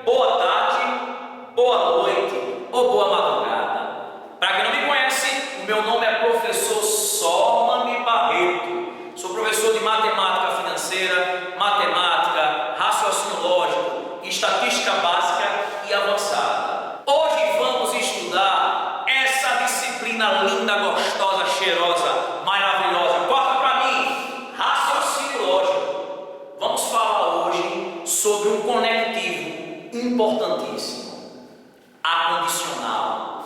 boa tarde, boa noite ou boa madrugada. Para quem não me conhece, o meu nome é professor Sormani Barreto. Sou professor de matemática financeira, matemática, raciocínio lógico, estatística básica e avançada. Hoje vamos estudar essa disciplina linda, gostosa, cheirosa, maravilhosa. Corta para mim, raciocínio lógico. Vamos falar hoje sobre um conectivo importantíssimo, a condicional.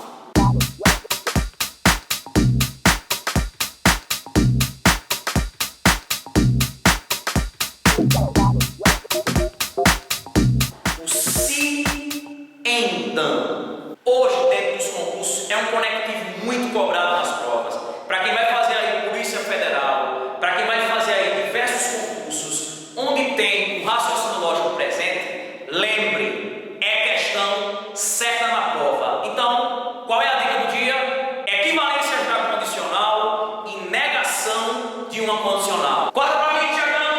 O se então. Hoje, dentro dos concursos, é um conectivo muito cobrado nas provas. Para quem vai fazer aí Polícia Federal, para quem vai fazer aí diversos concursos, onde tem o raciocínio lógico presente, lembre, é questão certa na prova. Então, qual é a dica do dia? Equivalências da condicional e negação de uma condicional. Corta para mim, Tiagão.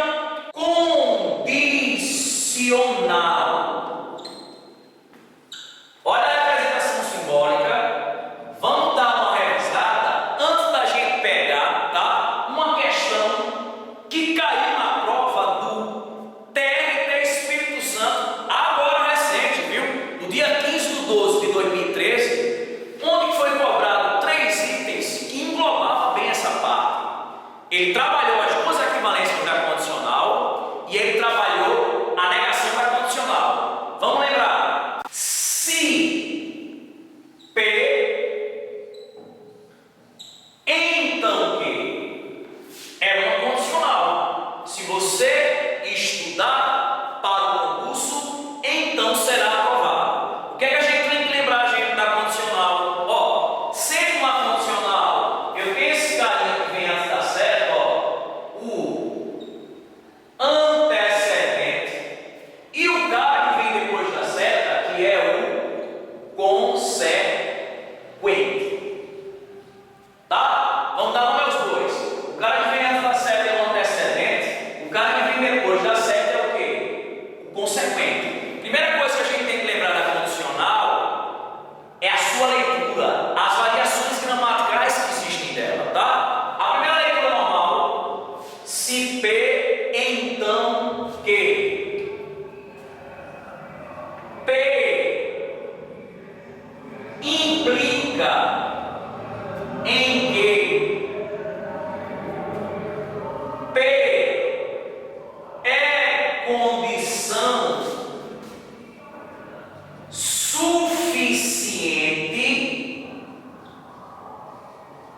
Condicional. Olha a representação simbólica. Vamos dar uma revisada antes da gente pegar, tá? Uma questão que caiu na prova do TRT Espírito Santo, agora recente, viu? No dia 15/12/2013, onde foi cobrado 3 itens que englobavam bem essa parte. Ele trabalhou as duas equivalências da condicional e ele trabalhou a negação da condicional. Vamos lembrar. Se P, então que é uma condicional. Se você estudar para o concurso, então será aprovado. O que é que a gente tem que lembrar, gente, da condicional? Ó, sempre uma condicional, eu tenho esse carinha que vem antes da certo, ó, o antecedente, e o cara que vem depois da seta, que é o consequente. Tá? Vamos dar nome aos dois. O cara que vem antes da seta é o antecedente, o cara que vem depois da seta é o quê? O consequente. Primeira coisa que a gente tem que lembrar da condicional é a sua leitura, as variações gramaticais que existem dela, tá? A primeira leitura normal, se P, então que. P implica em que. P é condição suficiente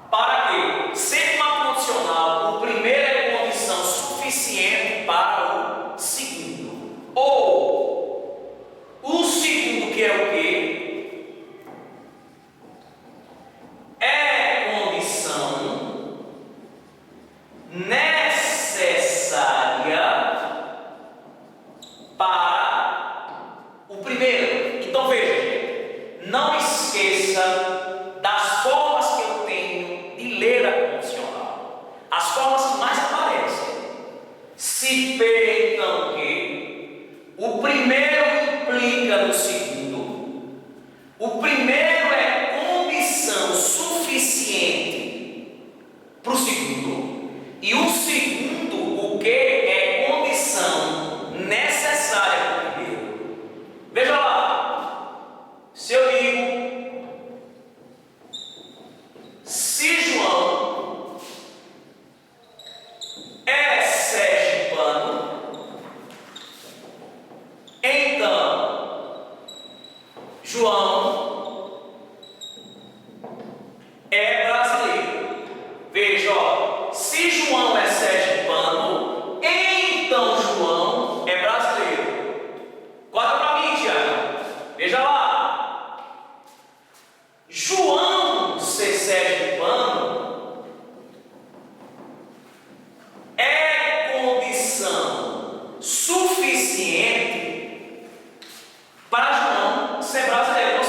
para quê? Sempre uma condicional, o primeiro é condição suficiente para o segundo. Ou o segundo, que é o quê? É condição necessária para o primeiro. Então veja, gente, não esqueça das formas que eu tenho de ler a condicional. As formas que mais aparecem. Se P, então que. O primeiro implica no segundo. O primeiro é condição suficiente para o segundo. E o segundo, o que é condição necessária para o primeiro. Veja lá. Se eu digo, se João é sergipano, então João é brasileiro. Veja, ó, se João é sergipano, então João é brasileiro. Corta para mim, Tiago. Veja lá. João ser sergipano é condição suficiente para João ser brasileiro. Ou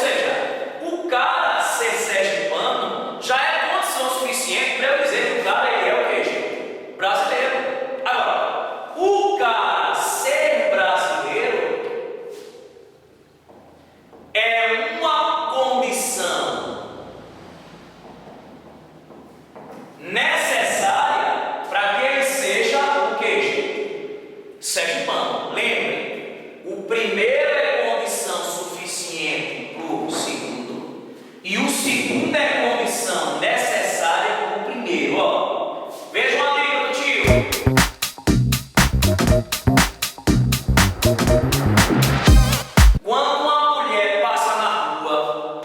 primeiro é condição suficiente para o segundo, e o segundo é condição necessária para o primeiro. Ó, veja uma dica do tio. Quando uma mulher passa na rua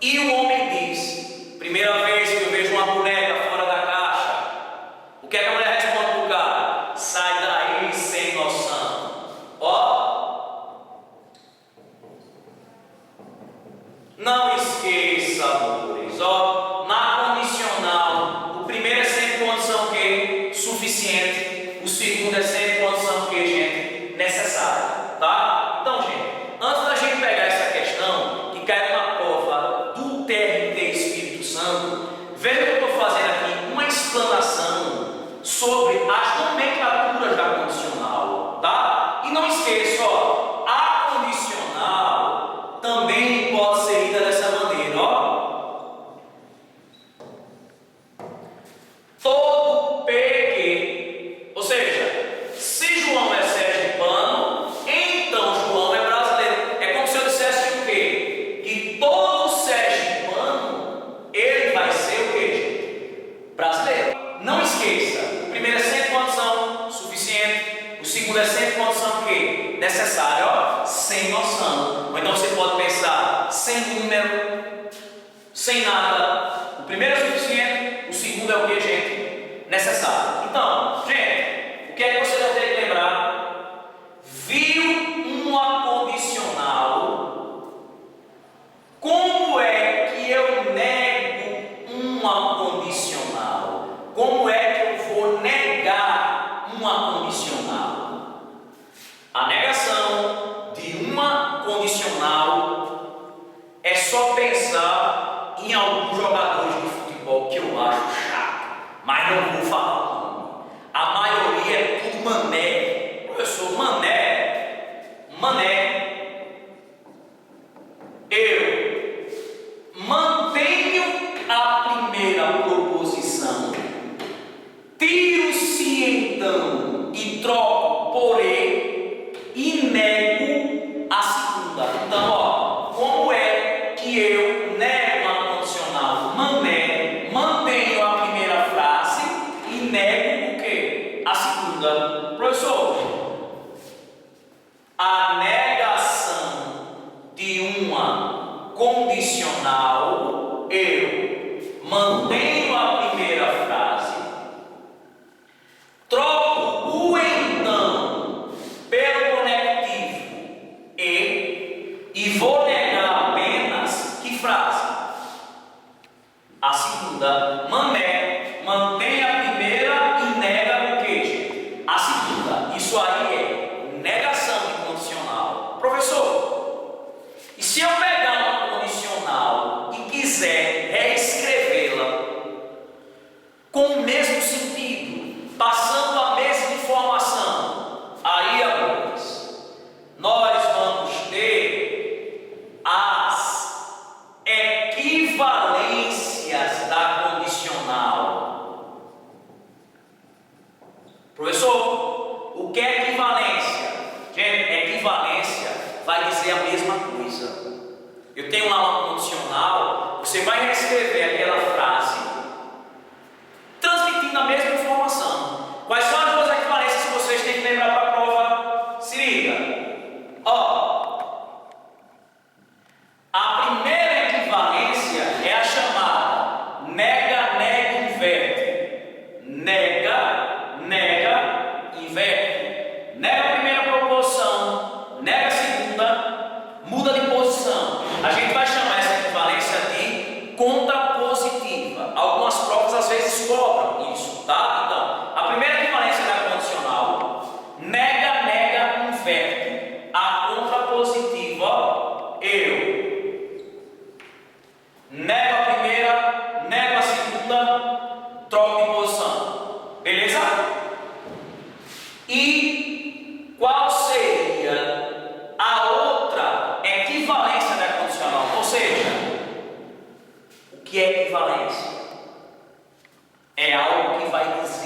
e o homem diz: primeira vez que eu vejo uma boneca fora da caixa, o que é que a mulher responde pro cara? Sai daí, sem noção. Ó, não esqueça, amores, ó, na condicional, o primeiro é sempre condição que suficiente, o segundo é sempre condição que, gente, necessária, tá? Então, gente, antes da gente pegar essa questão que cai na prova do TRT Espírito Santo, veja que eu estou fazendo aqui uma explanação sobre as nomenclaturas da condicional, tá? E não esqueça, ó, a condicional também pode ser lida dessa maneira, ó. Todo PQ, ou seja, se João é sergipano, então João é brasileiro. É como se eu dissesse o quê? Que todo sergipano, ele vai ser o quê? Brasileiro. Não esqueça, o primeiro é sempre condição suficiente, o segundo é sempre condição que necessária, ó, sem noção. Ou então você pode pensar sem número, sem nada. O primeiro é suficiente, o segundo é o que, gente? Necessário. Então, gente, o que é que você vai ter que lembrar? Viu uma condicional? Como é que eu nego uma condicional? Como é que eu vou negar uma condicional? A negação de uma condicional é só pensar em alguns jogadores de futebol que eu acho chato, mas não vou falar o nome. A maioria é tudo mané. Professor, mané. Eu mantenho a primeira proposição, tiro-se então e troco por e nego a segunda. Então, ó, como é que eu nego a condicional mané, mantenho a primeira frase e nego o quê? A segunda. Professor, a negação de uma condicional, eu mantenho a primeira frase, troco o então pelo conectivo e vou negar apenas que frase? A segunda. Mané, mantém a primeira e nega o que, gente? A segunda. Isso aí é negação de condicional. Professor, e se eu pegar uma condicional e quiser reescrevê-la com o mesmo sentido, passando a mesma informação, aí, amigos, nós vamos ter as equivalências da condicional. Professor, o que é equivalência? Gente, equivalência vai dizer a mesma coisa. Eu tenho lá uma condicional, você vai reescrever aquela frase transmitindo a mesma informação. Quais são as duas equivalências que vocês têm que lembrar para a prova? Se liga. Ó, a primeira equivalência é a chamada nega, nega, inverte. Nega, nega, inverte. Nega a primeira proposição, nega a segunda, muda de posição. A gente vai chamar essa equivalência de contrapositiva. Algumas provas às vezes cobram isso, tá? Então, a primeira equivalência da condicional, nega, nega, inverte. A contrapositiva, eu nego a primeira, nego a segunda, troco de posição. Beleza? E qual seria a outra equivalência da condicional? Ou seja, o que é equivalência? É algo que vai dizer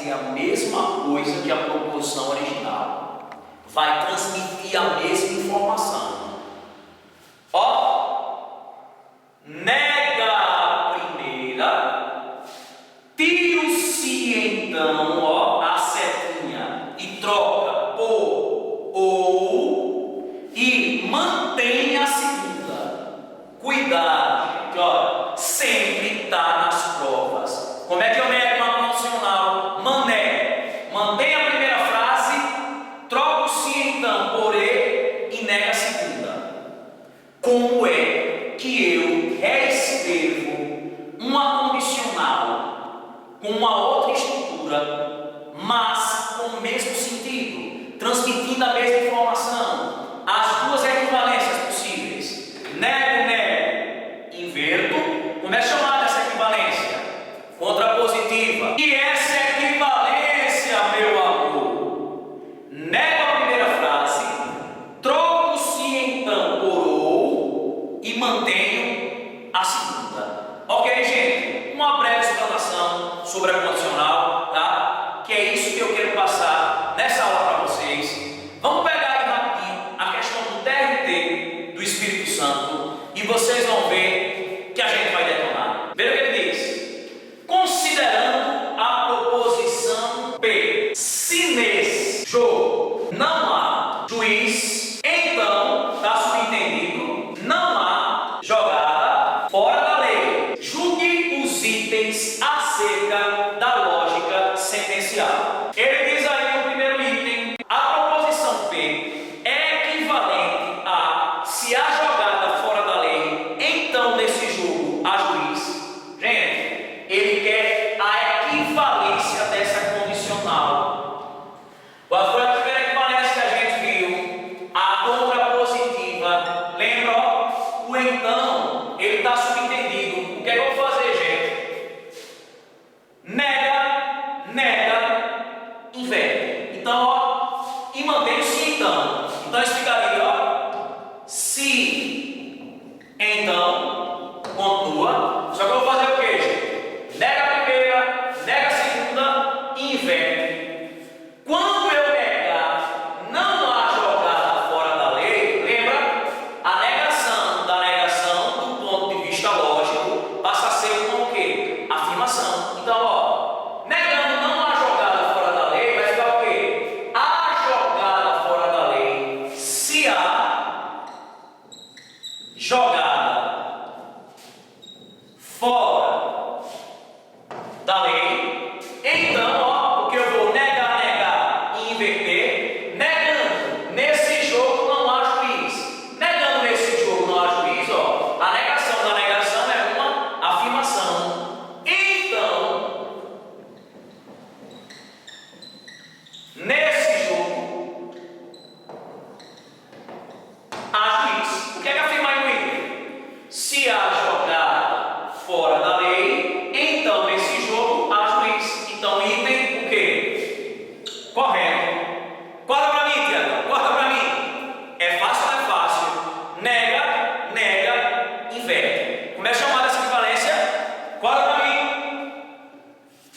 e mantém a segunda. Cuidado, gente, olha, sempre está nas provas. Como é que eu nego uma condicional? Mané. Mantém a primeira frase, troca o sim então por e nega a segunda. Como é que eu reescrevo uma condicional com uma outra estrutura, mas com o mesmo sentido, transmitindo a mesma informação? As duas equivalências possíveis. Nego, inverto. Como é chamada essa equivalência? Contrapositiva. E essa equivalência, meu amor, nego a primeira frase, troco o sim então por ou e mantenho a segunda. Ok, gente? Uma breve explanação sobre a condicional, tá? Que é isso que eu quero passar nessa aula para vocês. Vamos pegar aí rapidinho a questão do TRT do Espírito Santo e vocês vão ver que a gente vai detonar. Veja o que ele diz. Considerando a proposição P, se nesse jogo não há juiz, então está subentendido, não há jogada fora da lei. Julgue os itens acerca da lógica sentencial. Ele diz aí no primeiro item, a proposição P é equivalente a se há jogada fora da lei, então nesse jogo há juiz. Gente, ele quer a equivalência dessa condicional. Qual foi a primeira equivalência que a gente viu? A contrapositiva. Lembra? Ó? O então, ele está subentendido. O que é que eu vou fazer, gente? Nega, inverte. Então, ó, e mantém o se então. Então, isso ficaria, ó, se, então, continua. Só que eu vou fazer o que, gente? Nega a primeira, nega a segunda e inverte. Quando eu negar, não há jogada fora da lei, lembra? A negação da negação, do ponto de vista lógico, passa a ser uma o quê? Afirmação. Então, ó, negando não há jogada fora da lei, vai ficar o quê? Há jogada fora da lei se há jogada fora da lei. Então, ó, o que eu vou negar e inverter. Negando, nesse jogo não há juiz. Negando, nesse jogo não há juiz, ó. A negação da negação é uma afirmação. Então, nesse jogo há juiz. O que é que afirma aí no item? Se há jogada fora da lei, então nesse jogo há juiz. Então, item o quê? Correto. Corta para mim, Tiago. Corta para mim. É fácil ou não é fácil? Nega, inverte. Como é chamada essa equivalência? Corta para mim.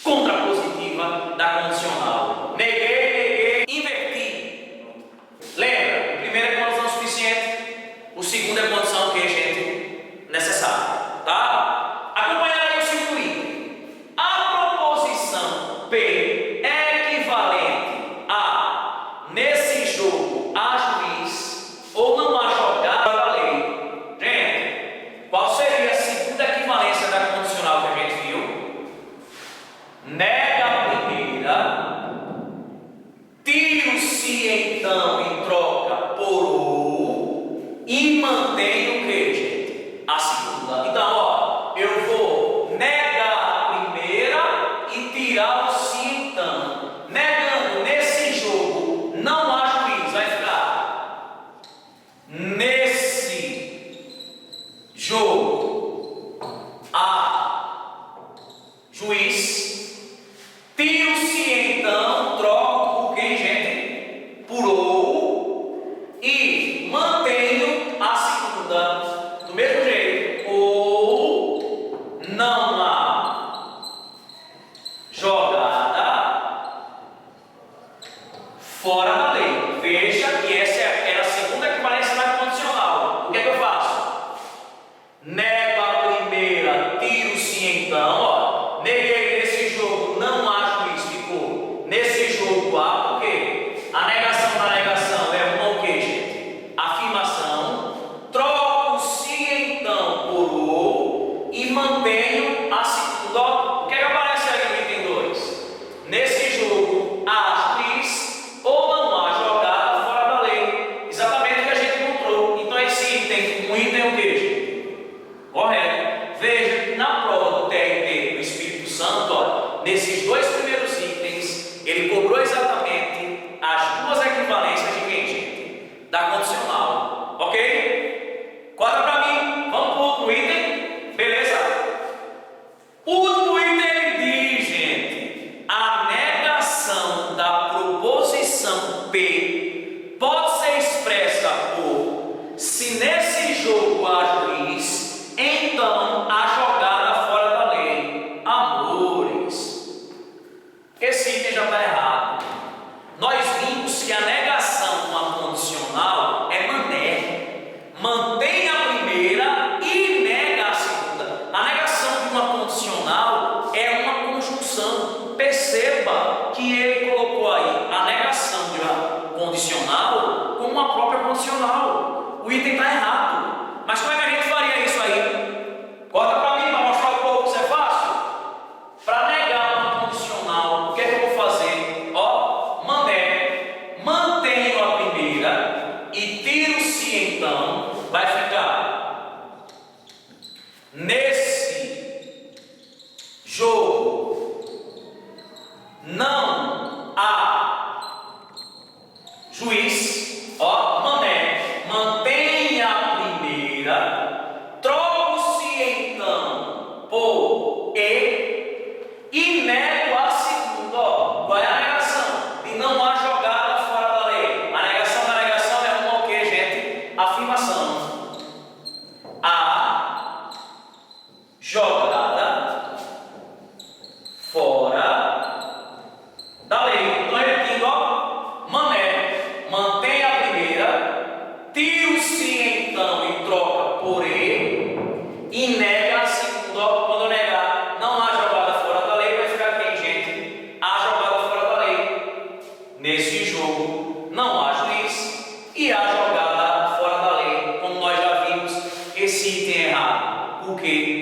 Contrapositiva da condicional. Neguei, inverti. Lembra? O primeiro é condição suficiente. O segundo é condição que, gente, necessária. Tá? Acompanhando aí o segundo item. A proposição P é equivalente a nesse jogo há juiz ou não há jogada da lei. Gente, qual seria a segunda equivalência da condicional que a gente viu? Nega a primeira, tiro-se então em troca por ou e mantém o que, gente? A segunda. Então, ó, eu vou negar a primeira e tirar o se então. Negando, nesse jogo não há juiz. Vai ficar nesse jogo há juiz. Tiro-se então, troco por quem, gente? Por ou e mantenho a segunda. Do mesmo jeito, ou não há jogada fora da lei. Veja que essa era a segunda equivalência da condicional. O que é que eu faço? Nego a primeira, tiro-se então, ó. Neguei nesse jogo, não há juiz, ficou. Nesse jogo há, por quê? A negação da negação é uma o quê, gente? Afirmação. mantém a primeira e nega a segunda. A negação de uma condicional é uma conjunção. Perceba que ele colocou aí a negação de uma condicional como uma própria condicional. O item está errado. Mas como é que a gente faria isso aí? Corta para mim para mostrar um pouco que isso é fácil. Para negar uma condicional, o que é que eu vou fazer? Ó, mantenho a primeira e tiro-se então, vai ficar nesse jogo não há juiz. Ó, mantenha a primeira, troco-se então por e nego a segunda. Ó, qual é a negação? E não há jogada fora da lei. A negação da negação é uma o que, gente? Afirmação. A jogada fora da lei. Estou repetindo, ó. Mantém a primeira, tiro-se então e troca por e nega a segunda. Ó, quando eu negar, não há jogada fora da lei, vai ficar quem, gente? Há jogada fora da lei. Nesse jogo não há juiz e há jogada fora da lei. Como nós já vimos, esse item é errado. Por quê?